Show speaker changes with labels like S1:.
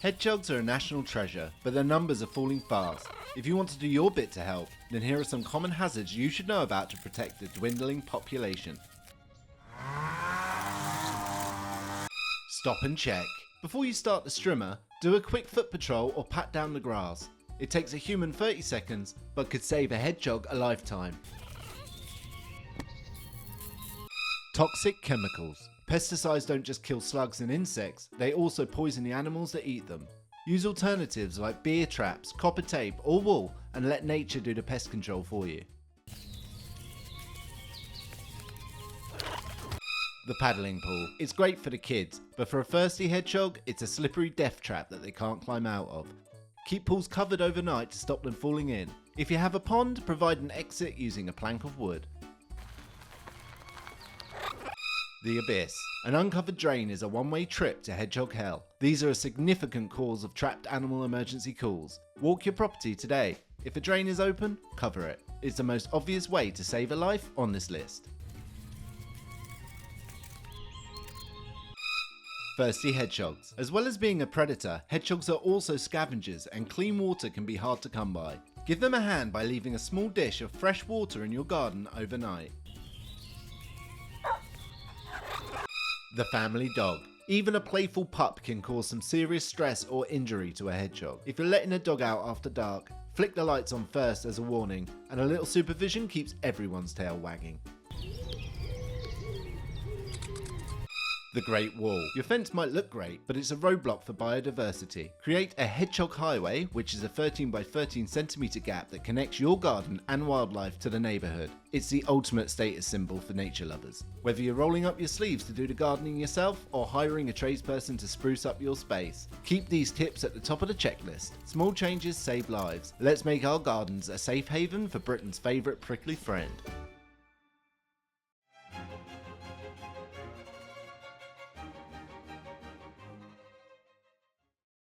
S1: Hedgehogs are a national treasure, but their numbers are falling fast. If you want to do your bit to help, then here are some common hazards you should know about to protect the dwindling population. Stop and check. Before you start the strimmer, do a quick foot patrol or pat down the grass. It takes a human 30 seconds, but could save a hedgehog a lifetime. Toxic chemicals. Pesticides don't just kill slugs and insects, they also poison the animals that eat them. Use alternatives like beer traps, copper tape or wool and let nature do the pest control for you. The paddling pool. It's great for the kids, but for a thirsty hedgehog, it's a slippery death trap that they can't climb out of. Keep pools covered overnight to stop them falling in. If you have a pond, provide an exit using a plank of wood. The abyss. An uncovered drain is a one-way trip to hedgehog hell. These are a significant cause of trapped animal emergency calls. Walk your property today. If a drain is open, cover it. It's the most obvious way to save a life on this list. Thirsty hedgehogs. As well as being a predator, hedgehogs are also scavengers and clean water can be hard to come by. Give them a hand by leaving a small dish of fresh water in your garden overnight. The family dog. Even a playful pup can cause some serious stress or injury to a hedgehog. If you're letting a dog out after dark, flick the lights on first as a warning, and a little supervision keeps everyone's tail wagging. The Great Wall. Your fence might look great, but it's a roadblock for biodiversity. Create a hedgehog highway, which is a 13 by 13 centimeter gap that connects your garden and wildlife to the neighborhood. It's the ultimate status symbol for nature lovers. Whether you're rolling up your sleeves to do the gardening yourself or hiring a tradesperson to spruce up your space, keep these tips at the top of the checklist. Small changes save lives. Let's make our gardens a safe haven for Britain's favorite prickly friend.